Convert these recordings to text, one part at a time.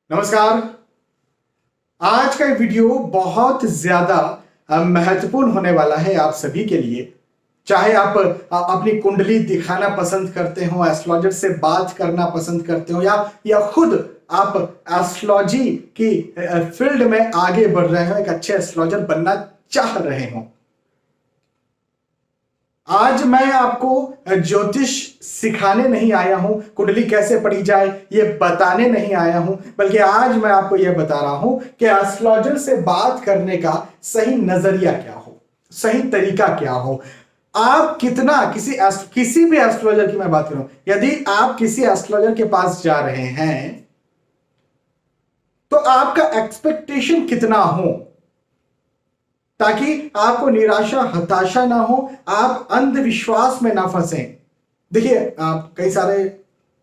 नमस्कार। आज का ये वीडियो बहुत ज्यादा महत्वपूर्ण होने वाला है आप सभी के लिए। चाहे आप अपनी कुंडली दिखाना पसंद करते हो, एस्ट्रोलॉजर से बात करना पसंद करते हो, या खुद आप एस्ट्रोलॉजी की फील्ड में आगे बढ़ रहे हो, एक अच्छे एस्ट्रोलॉजर बनना चाह रहे हो। आज मैं आपको ज्योतिष सिखाने नहीं आया हूं, कुंडली कैसे पढ़ी जाए ये बताने नहीं आया हूं, बल्कि आज मैं आपको यह बता रहा हूं कि एस्ट्रोलॉजर से बात करने का सही नजरिया क्या हो, सही तरीका क्या हो। आप कितना किसी भी एस्ट्रोलॉजर की मैं बात करूं, यदि आप किसी एस्ट्रोलॉजर के पास जा रहे हैं तो आपका एक्सपेक्टेशन कितना हो, ताकि आपको निराशा हताशा ना हो, आप अंधविश्वास में ना फंसे। देखिए, कई सारे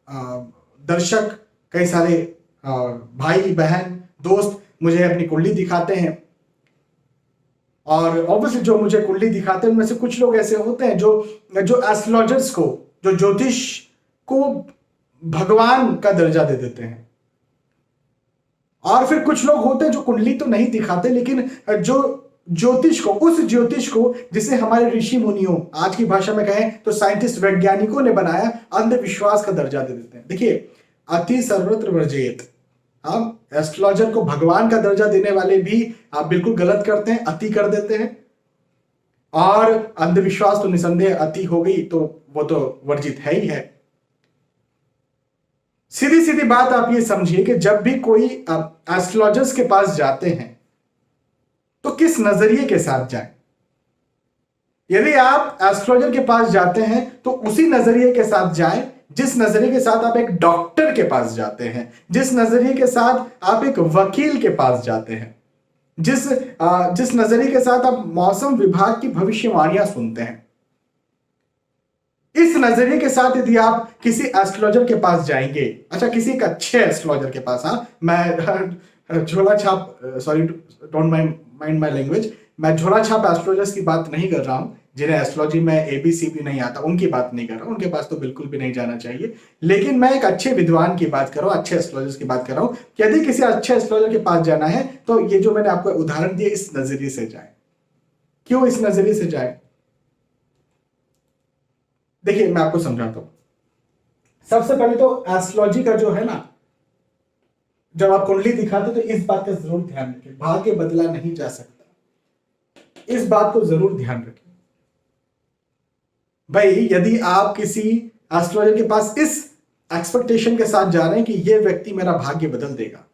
दर्शक, कई सारे भाई बहन दोस्त मुझे अपनी कुंडली दिखाते हैं, और ऑब्वियसली जो मुझे कुंडली दिखाते हैं उनमें से कुछ लोग ऐसे होते हैं जो एस्ट्रोलॉजर्स को, जो ज्योतिष को भगवान का दर्जा दे देते हैं। और फिर कुछ लोग होते हैं जो कुंडली तो नहीं दिखाते, लेकिन जो ज्योतिष को, उस ज्योतिष को जिसे हमारे ऋषि मुनियों, आज की भाषा में कहें तो साइंटिस्ट, वैज्ञानिकों ने बनाया, अंधविश्वास का दर्जा दे देते हैं। देखिए, अति सर्वत्र वर्जेत। हम एस्ट्रोलॉजर को भगवान का दर्जा देने वाले भी आप बिल्कुल गलत करते हैं, अति कर देते हैं। और अंधविश्वास तो निसंदेह अति हो गई, तो वो तो वर्जित है ही है। सीधी सीधी बात आप ये समझिए कि जब भी कोई एस्ट्रोलॉजर्स के पास जाते हैं तो किस नजरिए के साथ जाएं। यदि आप एस्ट्रोलॉजर के पास जाते हैं तो उसी नजरिए के साथ जाएं जिस नजरिए के साथ आप एक डॉक्टर के पास जाते हैं, जिस नजरिए के साथ आप एक वकील के पास जाते हैं, जिस नजरिए के साथ आप मौसम विभाग की भविष्यवाणियां सुनते हैं। इस नजरिए के साथ यदि आप किसी एस्ट्रोलॉजर के पास जाएंगे, अच्छा किसी एक अच्छे एस्ट्रोलॉजर के पास, मैं झोला छाप, sorry don't mind my language, मैं झोला छाप एस्ट्रोलॉजर्स की बात नहीं कर रहा हूं, जिन्हें एस्ट्रोलॉजी में एबीसी भी नहीं आता, उनकी बात नहीं कर रहा हूं, उनके पास तो बिल्कुल भी नहीं जाना चाहिए। लेकिन मैं एक अच्छे विद्वान की बात कर रहा हूं, अच्छे एस्ट्रोलॉजर्स की बात कर रहा हूं कि यदि किसी अच्छे एस्ट्रोलॉजर के पास जाना है तो ये जो मैंने आपको उदाहरण दिया, इस नजरिए से जाए। क्यों इस नजरिए से जाए? देखिए, मैं आपको समझाता हूं। सबसे पहले तो एस्ट्रोलॉजी का जो है ना, जब आप कुंडली दिखाते तो इस बात का जरूर ध्यान रखें, भाग्य बदला नहीं जा सकता। इस बात को जरूर ध्यान रखें भाई। यदि आप किसी एस्ट्रोलॉजर के पास इस एक्सपेक्टेशन के साथ जा रहे हैं कि यह व्यक्ति मेरा भाग्य बदल देगा,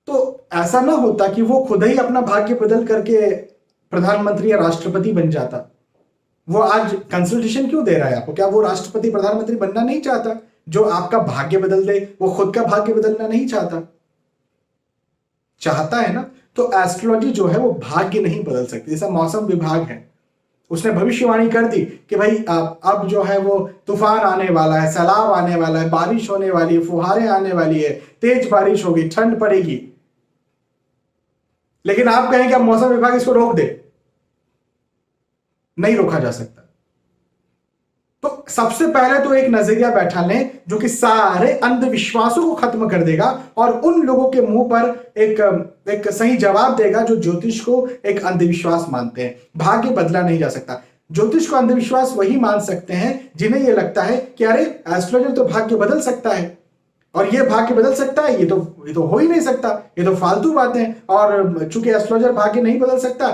तो ऐसा ना होता कि वो खुद ही अपना भाग्य बदल करके प्रधानमंत्री या राष्ट्रपति बन जाता। वो आज कंसल्टेशन क्यों दे रहा है आपको? क्या वो राष्ट्रपति प्रधानमंत्री बनना नहीं चाहता? जो आपका भाग्य बदल दे, वो खुद का भाग्य बदलना नहीं चाहता? चाहता है ना। तो एस्ट्रोलॉजी जो है वो भाग्य नहीं बदल सकती। जैसा मौसम विभाग है, उसने भविष्यवाणी कर दी कि भाई अब जो है वो तूफान आने वाला है, सैलाब आने वाला है, बारिश होने वाली है, फुहारें आने वाली है, तेज बारिश होगी, ठंड पड़ेगी। लेकिन आप कहें कि अब मौसम विभाग इसको रोक दे, नहीं रोका जा सकता। तो सबसे पहले तो एक नजरिया बैठा लें जो कि सारे अंधविश्वासों को खत्म कर देगा और उन लोगों के मुंह पर एक सही जवाब देगा जो ज्योतिष को एक अंधविश्वास मानते हैं। भाग्य बदला नहीं जा सकता। ज्योतिष को अंधविश्वास वही मान सकते हैं जिन्हें यह लगता है कि अरे एस्ट्रोलॉजर तो भाग्य बदल सकता है, और ये भाग्य बदल सकता है, ये तो हो ही नहीं सकता, ये तो फालतू बातें। और चूंकि एस्ट्रोलॉजर भाग्य नहीं बदल सकता,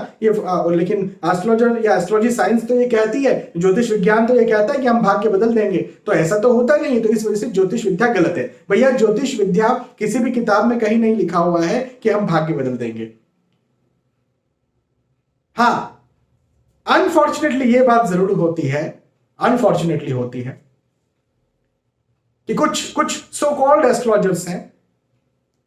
लेकिन एस्ट्रोलॉजर या एस्ट्रोलॉजी साइंस तो ये कहती है, ज्योतिष विज्ञान तो ये कहता है कि हम भाग्य बदल देंगे, तो ऐसा तो होता नहीं। तो इस वजह से ज्योतिष विद्या गलत है। भैया, ज्योतिष विद्या किसी भी किताब में कहीं नहीं लिखा हुआ है कि हम भाग्य बदल देंगे। हाँ, अनफॉर्चुनेटली ये बात जरूर होती है, अनफॉर्चुनेटली होती है कि कुछ सो कॉल्ड एस्ट्रोलॉजर्स हैं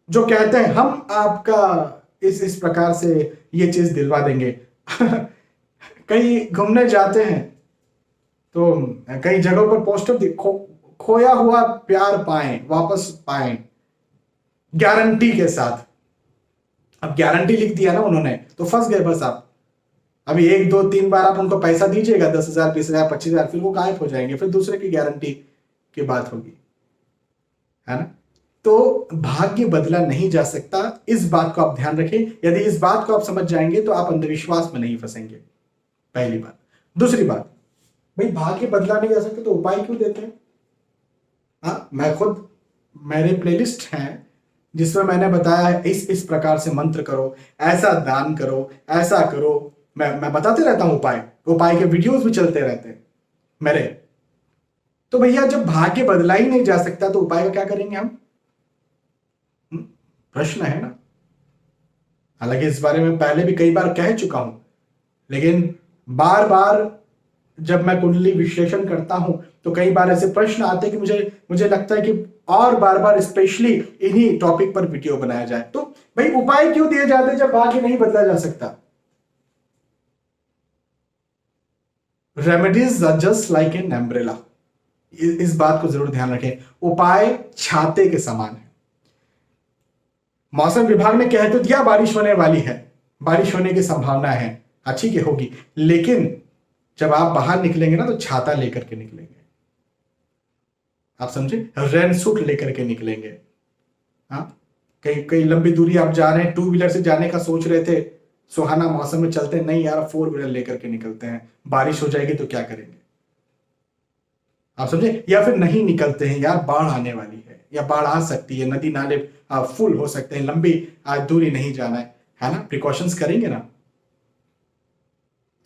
जो कहते हैं हम आपका इस प्रकार से ये चीज दिलवा देंगे। कहीं घूमने जाते हैं तो कई जगहों पर पोस्टर खोया हुआ प्यार पाएं, वापस पाएं, गारंटी के साथ। अब गारंटी लिख दिया ना उन्होंने, तो फंस गए बस आप। अभी 1 2 3 बार आप उनको पैसा दीजिएगा, 10,000 20,000 25,000, फिर वो गायब हो जाएंगे, फिर दूसरे की गारंटी की बात होगी, है ना। तो भाग्य बदला नहीं जा सकता, इस बात को आप ध्यान रखें। यदि इस बात को आप समझ जाएंगे तो आप अंधविश्वास में नहीं फंसेंगे, पहली बात। दूसरी बात, भाई भाग्य बदला नहीं जा सकता तो उपाय क्यों देते हैं? हाँ, मैं खुद, मेरे प्लेलिस्ट हैं जिसमें मैंने बताया है इस प्रकार से मंत्र करो, ऐसा दान करो, ऐसा करो। मैं बताते रहता हूं उपाय के वीडियोस भी चलते रहते हैं मेरे। तो भैया जब भाग्य बदला ही नहीं जा सकता तो उपाय का क्या करेंगे हम? प्रश्न है ना। हालांकि इस बारे में पहले भी कई बार कह चुका हूं, लेकिन बार बार जब मैं कुंडली विश्लेषण करता हूं तो कई बार ऐसे प्रश्न आते हैं कि मुझे लगता है कि और बार बार स्पेशली इन्हीं टॉपिक पर वीडियो बनाया जाए। तो भाई उपाय क्यों दिए जाते हैं जब भाग्य नहीं बदला जा सकता? Remedies are just like an umbrella, इस बात को जरूर ध्यान रखें। उपाय छाते के समान है। मौसम विभाग ने कह तो दिया बारिश होने वाली है, बारिश होने की संभावना है, अच्छी की होगी, लेकिन जब आप बाहर निकलेंगे ना तो छाता लेकर के निकलेंगे, आप समझे, रेन सूट लेकर के निकलेंगे। हाँ, कई लंबी दूरी आप जा रहे हैं, टू व्हीलर से जाने का सोच रहे थे, सुहाना मौसम में चलते नहीं यार, फोर व्हीलर लेकर के निकलते हैं, बारिश हो जाएगी तो क्या करेंगे, आप समझे। या फिर नहीं निकलते हैं यार, बाढ़ आने वाली है या बाढ़ आ सकती है, नदी नाले फुल हो सकते हैं, लंबी दूरी नहीं जाना है ना, प्रिकॉशंस करेंगे ना।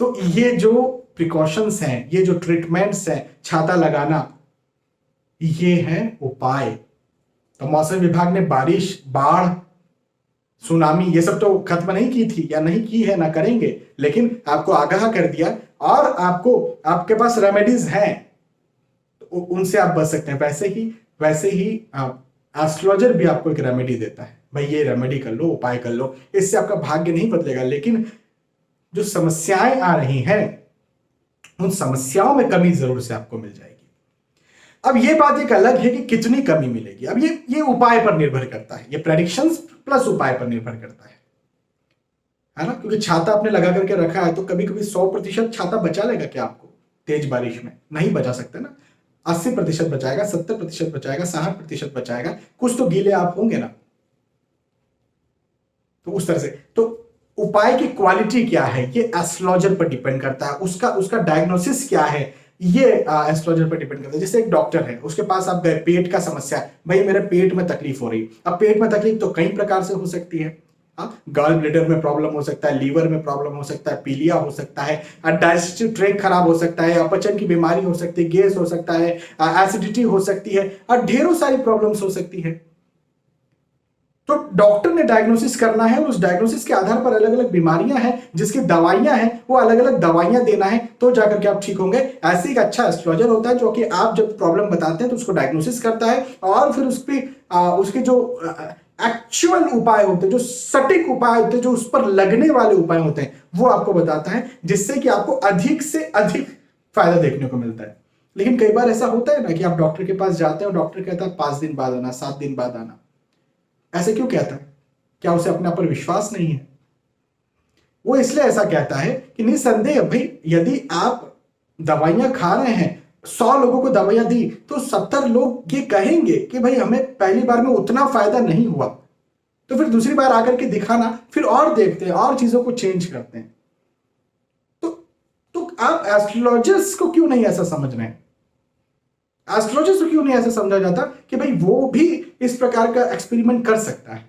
तो ये जो प्रिकॉशंस हैं, ये जो ट्रीटमेंट्स हैं, छाता लगाना, ये है उपाय। तो मौसम विभाग ने बारिश, बाढ़, सुनामी ये सब तो खत्म नहीं की थी या नहीं की है, ना करेंगे, लेकिन आपको आगाह कर दिया और आपके पास रेमेडीज हैं, तो उनसे आप बच सकते हैं। वैसे ही एस्ट्रोलॉजर भी आपको एक रेमेडी देता है, भाई ये रेमेडी कर लो, उपाय कर लो, इससे आपका भाग्य नहीं बदलेगा, लेकिन जो समस्याएं आ रही हैं उन समस्याओं में कमी जरूर से आपको मिल जाएगी। अब ये बात एक अलग है कि कितनी कमी मिलेगी, अब ये उपाय पर निर्भर करता है, ये प्रेडिक्शंस प्लस उपाय पर निर्भर करता है ना। क्योंकि छाता आपने लगा करके रखा है तो कभी कभी 100% छाता बचा लेगा क्या आपको? तेज बारिश में नहीं बचा सकते ना, 80% बचाएगा, 70% बचाएगा, 60% बचाएगा, कुछ तो गीले आप होंगे ना। तो उस तरह से तो उपाय की क्वालिटी क्या है ये एस्ट्रोलॉजर पर डिपेंड करता है, उसका डायग्नोसिस क्या है ये एस्ट्रोलॉजर पर डिपेंड करता है। जैसे एक डॉक्टर है, उसके पास आप गए, पेट का समस्या है, भाई मेरे पेट में तकलीफ हो रही। अब पेट में तकलीफ तो कई प्रकार से हो सकती है, गॉल ब्लैडर में प्रॉब्लम हो सकता है, लीवर में प्रॉब्लम हो सकता है, पीलिया हो सकता है, डाइजेस्टिव ट्रैक्ट खराब हो सकता है, अपचन की बीमारी हो सकती है, गैस हो सकता है, एसिडिटी हो सकती है, और ढेरों सारी प्रॉब्लम्स हो सकती है। तो डॉक्टर ने डायग्नोसिस करना है, उस डायग्नोसिस के आधार पर अलग अलग बीमारियां हैं, जिसकी दवाइयां हैं, वो अलग अलग दवाइयां देना है, तो जाकर के आप ठीक होंगे। ऐसे एक अच्छा एस्ट्रोलॉजर होता है जो कि आप जब प्रॉब्लम बताते हैं तो उसको डायग्नोसिस करता है और फिर उसके जो एक्चुअल उपाय होते हैं, जो सटीक उपाय होते हैं, जो उस पर लगने वाले उपाय होते हैं, वो आपको बताता है, जिससे कि आपको अधिक से अधिक फायदा देखने को मिलता है। लेकिन कई बार ऐसा होता है ना कि आप डॉक्टर के पास जाते हैं और डॉक्टर कहता है 5 दिन बाद आना, 7 दिन बाद आना। ऐसे क्यों कहता है? क्या उसे अपने आप पर विश्वास नहीं है? वो इसलिए ऐसा कहता है कि निसंदेह भाई, यदि आप दवाइयां खा रहे हैं, 100 लोगों को दवाइयां दी तो 70 लोग ये कहेंगे कि भाई हमें पहली बार में उतना फायदा नहीं हुआ, तो फिर दूसरी बार आकर के दिखाना, फिर और देखते हैं और चीजों को चेंज करते हैं। तो आप एस्ट्रोलॉजर्स को क्यों नहीं ऐसा समझ रहे हैं? एस्ट्रोलॉजर्स को क्यों नहीं ऐसा समझा जाता कि भाई वो भी इस प्रकार का एक्सपेरिमेंट कर सकता है?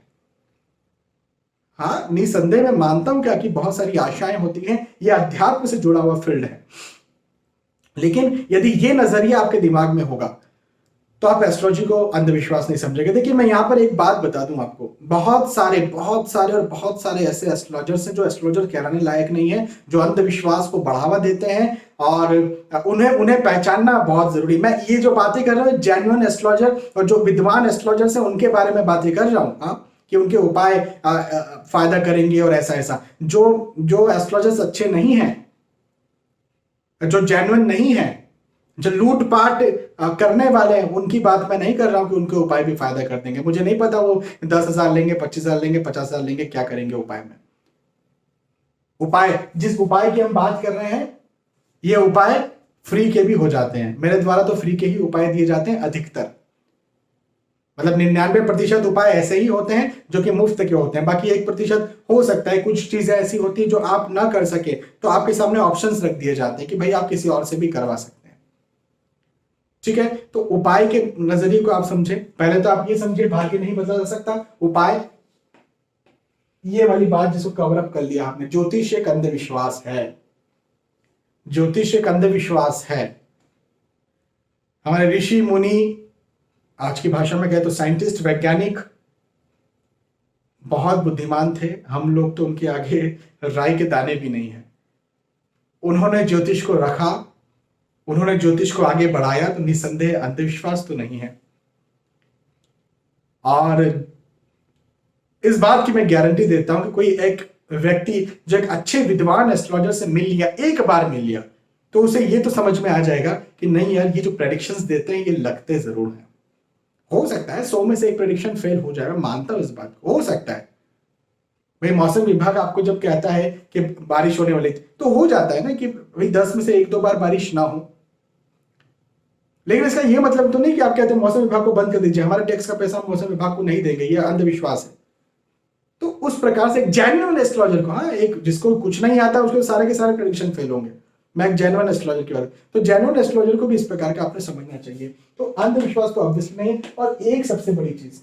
हाँ, निसंदेह मैं मानता हूं क्या कि बहुत सारी आशाएं होती हैं, ये अध्यात्म से जुड़ा हुआ फील्ड है, लेकिन यदि ये नजरिया आपके दिमाग में होगा तो आप एस्ट्रोलॉजी को अंधविश्वास नहीं समझेंगे। देखिए मैं यहां पर एक बात बता दूं आपको, बहुत सारे ऐसे एस्ट्रोलॉजर्स हैं जो एस्ट्रोलॉजर कहलाने लायक नहीं है, जो अंधविश्वास को बढ़ावा देते हैं, और उन्हें पहचानना बहुत जरूरी। मैं ये जो बातें कर रहा हूं जेन्युइन एस्ट्रोलॉजर और जो विद्वान एस्ट्रोलॉजर्स हैं उनके बारे में बातें कर रहा हूं, कि उनके उपाय फायदा करेंगे और ऐसा। जो एस्ट्रोलॉजर्स अच्छे नहीं हैं, जो जेन्युइन नहीं है, जो लूटपाट करने वाले हैं, उनकी बात मैं नहीं कर रहा हूं कि उनके उपाय भी फायदा कर देंगे। मुझे नहीं पता वो 10,000 लेंगे, 25,000 लेंगे, 50,000 लेंगे, क्या करेंगे उपाय में। जिस उपाय की हम बात कर रहे हैं, ये उपाय फ्री के भी हो जाते हैं, मेरे द्वारा तो फ्री के ही उपाय दिए जाते हैं अधिकतर। मतलब 99% उपाय ऐसे ही होते हैं जो कि मुफ्त के होते हैं, बाकी 1% हो सकता है कुछ चीजें ऐसी होती है जो आप ना कर सके, तो आपके सामने ऑप्शंस रख दिए जाते हैं कि भाई आप किसी और से भी करवा सकते हैं। ठीक है, तो उपाय के नजरिए को आप समझे। पहले तो आप ये समझे भाग्य नहीं बदला जा सकता, उपाय, ये वाली बात जिसको कवर अप कर लिया आपने। ज्योतिष एक अंधविश्वास है, ज्योतिष एक अंधविश्वास है। हमारे ऋषि मुनि, आज की भाषा में कहे तो साइंटिस्ट, वैज्ञानिक बहुत बुद्धिमान थे, हम लोग तो उनके आगे राई के दाने भी नहीं है। उन्होंने ज्योतिष को रखा, उन्होंने ज्योतिष को आगे बढ़ाया, तो निसंदेह अंधविश्वास तो नहीं है। और इस बात की मैं गारंटी देता हूं कि कोई एक व्यक्ति जो एक अच्छे विद्वान एस्ट्रोलॉजर से मिल लिया, एक बार मिल लिया, तो उसे ये तो समझ में आ जाएगा कि नहीं यार, ये जो प्रेडिक्शंस देते हैं ये लगते जरूर हैं। हो सकता है 100 में से एक प्रेडिक्शन फेल हो जाएगा, मानता हूं इस बात को, हो सकता है। भाई मौसम विभाग आपको जब कहता है कि बारिश होने वाली, तो हो जाता है ना कि भाई 10 में से 1-2 बार बारिश ना हो। लेकिन इसका ये मतलब तो नहीं कि आप कहते हैं मौसम विभाग को बंद कर दीजिए, हमारे टैक्स का पैसा हम मौसम विभाग को नहीं देंगे, ये अंधविश्वास है। तो उस प्रकार से एक जेन्युइन एस्ट्रोलॉजर को, हाँ, एक जिसको कुछ नहीं आता उसके सारे के सारे प्रेडिक्शन फेल होंगे, मैं एक जेन्युइन एस्ट्रोलॉजर की बात, तो जेन्युइन एस्ट्रोलॉजर को भी इस प्रकार का आपने समझना चाहिए। तो अंधविश्वास तो ऑब्वियसली नहीं है। और एक सबसे बड़ी चीज,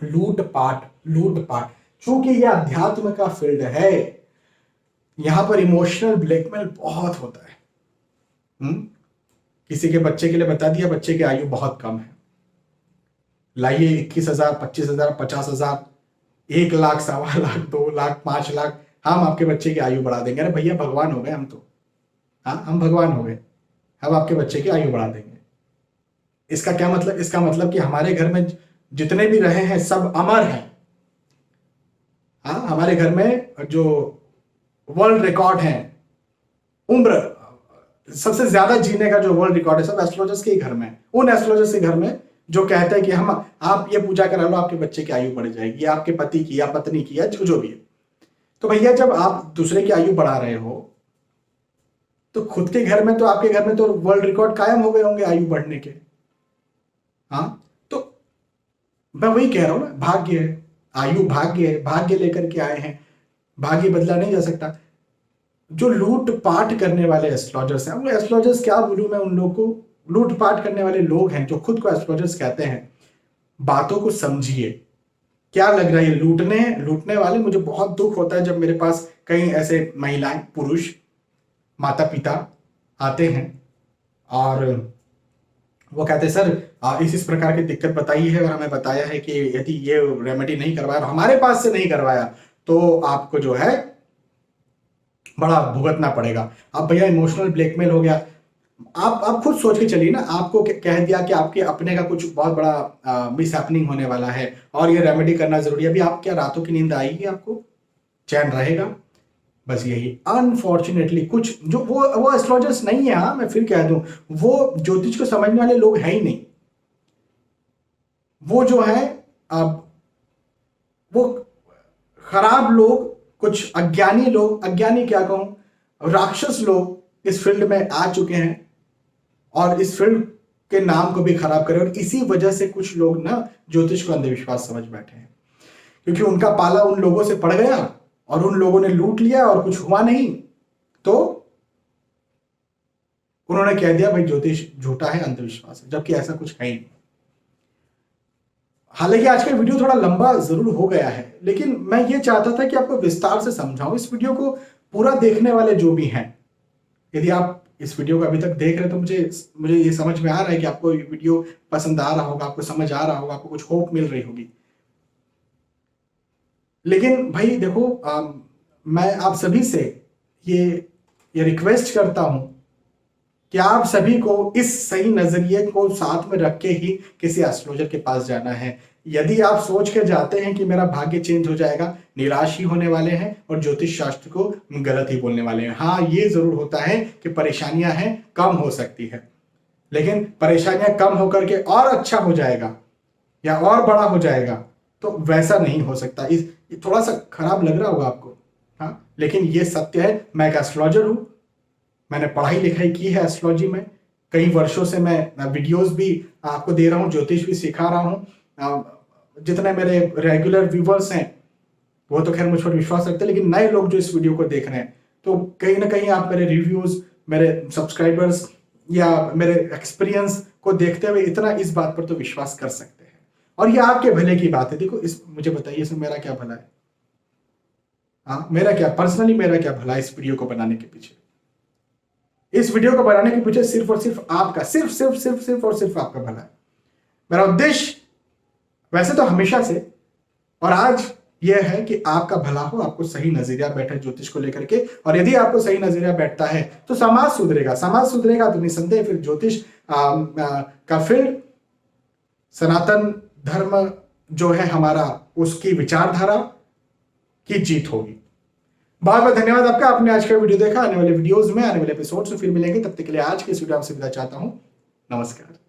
लूटपाट, लूटपाट। चूंकि यह अध्यात्म का फील्ड है, यहां पर इमोशनल ब्लैकमेल बहुत होता है। किसी के बच्चे के लिए बता दिया, बच्चे की आयु बहुत कम है, लाइए 21,000, 25,000, 50,000, 1 लाख, 1.25 लाख, 2 लाख, 5 लाख, हम आपके बच्चे की आयु बढ़ा देंगे। अरे भैया भगवान हो गए हम तो, हाँ हम भगवान हो गए, हम आपके बच्चे की आयु बढ़ा देंगे। इसका क्या मतलब? इसका मतलब कि हमारे घर में जितने भी रहे हैं सब अमर हैं। हाँ, हमारे घर में जो वर्ल्ड रिकॉर्ड है, उम्र सबसे ज्यादा जीने का जो वर्ल्ड रिकॉर्ड है, सब एस्ट्रोलॉजर्स के घर में, उन एस्ट्रोलॉजर्स के घर में जो कहता है कि हम, आप ये पूजा करा लो आपके बच्चे की आयु बढ़ जाएगी, या आपके पति की या पत्नी की या जो भी है। तो भैया जब आप दूसरे की आयु बढ़ा रहे हो, तो खुद के घर में, तो आपके घर में तो वर्ल्ड रिकॉर्ड कायम हो गए होंगे आयु बढ़ने के। हाँ, तो मैं वही कह रहा हूं ना, भाग्य है, आयु भाग्य है, भाग्य लेकर के आए हैं, भाग्य बदला नहीं जा सकता। जो लूटपाट करने वाले एस्ट्रोलॉजर्स हैं, वो एस्ट्रोलॉजर्स क्या बोलूं मैं उन लोगों को, लूटपाट करने वाले लोग हैं जो खुद को एस्ट्रोलॉजर्स कहते हैं, बातों को समझिए। क्या लग रहा है ये लूटने वाले? मुझे बहुत दुख होता है जब मेरे पास कई ऐसे महिलाएं, पुरुष, माता पिता आते हैं और वो कहते हैं सर इस प्रकार की दिक्कत बताई है और हमें बताया है कि यदि ये रेमेडी नहीं करवाया और हमारे पास से नहीं करवाया तो आपको जो है बड़ा भुगतना पड़ेगा। अब भैया इमोशनल ब्लैकमेल हो गया। आप खुद सोच के चलिए ना, आपको कह दिया कि आपके अपने का कुछ बहुत बड़ा मिस हैपनिंग होने वाला है और ये रेमेडी करना जरूरी है। अभी आप क्या रातों की नींद आएगी? आपको चैन रहेगा? बस यही अनफॉर्चुनेटली कुछ जो वो एस्ट्रोलॉजर्स नहीं है, हाँ मैं फिर कह दूं, वो ज्योतिष को समझने वाले लोग हैं ही नहीं। वो जो है अब वो खराब लोग, कुछ अज्ञानी लोग, अज्ञानी क्या कहूं, राक्षस लोग इस फील्ड में आ चुके हैं और इस फील्ड के नाम को भी खराब करें। और इसी वजह से कुछ लोग ना ज्योतिष को अंधविश्वास समझ बैठे हैं, क्योंकि उनका पाला उन लोगों से पड़ गया और उन लोगों ने लूट लिया और कुछ हुआ नहीं, तो उन्होंने कह दिया भाई ज्योतिष झूठा है, अंधविश्वास है, जबकि ऐसा कुछ है ही नहीं। हालांकि आज का वीडियो थोड़ा लंबा जरूर हो गया है, लेकिन मैं ये चाहता था कि आपको विस्तार से समझाऊं। इस वीडियो को पूरा देखने वाले जो भी हैं, यदि आप इस वीडियो को अभी तक देख रहे हैं तो मुझे ये समझ में आ रहा है कि आपको ये वीडियो पसंद आ रहा होगा, आपको समझ आ रहा होगा, आपको कुछ होप मिल रही होगी। लेकिन भाई देखो, मैं आप सभी से ये रिक्वेस्ट करता हूं कि आप सभी को इस सही नजरिए को साथ में रख के ही किसी एस्ट्रोलॉजर के पास जाना है। यदि आप सोच के जाते हैं कि मेरा भाग्य चेंज हो जाएगा, निराश ही होने वाले हैं और ज्योतिष शास्त्र को गलत ही बोलने वाले हैं। हाँ, ये जरूर होता है कि परेशानियां हैं, कम हो सकती है, लेकिन परेशानियां कम होकर के और अच्छा हो जाएगा या और बड़ा हो जाएगा, तो वैसा नहीं हो सकता। थोड़ा सा खराब लग रहा होगा आपको, हाँ, लेकिन ये सत्य है। मैं एक एस्ट्रोलॉजर हूं, मैंने पढ़ाई लिखाई की है एस्ट्रोलॉजी में, कई वर्षों से मैं वीडियोस भी आपको दे रहा हूं, ज्योतिष भी सिखा रहा हूं, जितने मेरे रेगुलर व्यूवर्स हैं वो तो खैर मुझ पर विश्वास रखते हैं, लेकिन नए लोग जो इस वीडियो को देख रहे हैं, तो कहीं ना कहीं आप मेरे रिव्यूज, मेरे सब्सक्राइबर्स या मेरे एक्सपीरियंस को देखते हुए इतना इस बात पर तो विश्वास कर सकते हैं। और ये आपके भले की बात है। देखो, मुझे बताइए इसमें मेरा क्या भला है? हाँ, मेरा क्या पर्सनली, मेरा क्या भला है इस वीडियो को बनाने के पीछे? इस वीडियो को बनाने के पीछे सिर्फ और सिर्फ आपका, सिर्फ और सिर्फ आपका भला है। मेरा उद्देश्य वैसे तो हमेशा से और आज यह है कि आपका भला हो, आपको सही नजरिया बैठे ज्योतिष को लेकर के। और यदि आपको सही नजरिया बैठता है तो समाज सुधरेगा। समाज सुधरेगा तो निसंदेह फिर ज्योतिष का फील्ड, सनातन धर्म जो है हमारा, उसकी विचारधारा की जीत होगी। बहुत बहुत धन्यवाद आपका, आपने आज का वीडियो देखा। आने वाले वीडियोस में, आने वाले एपिसोड्स में फिर मिलेंगे। तब तक के लिए आज के इस वीडियो से विदा चाहता हूं। नमस्कार।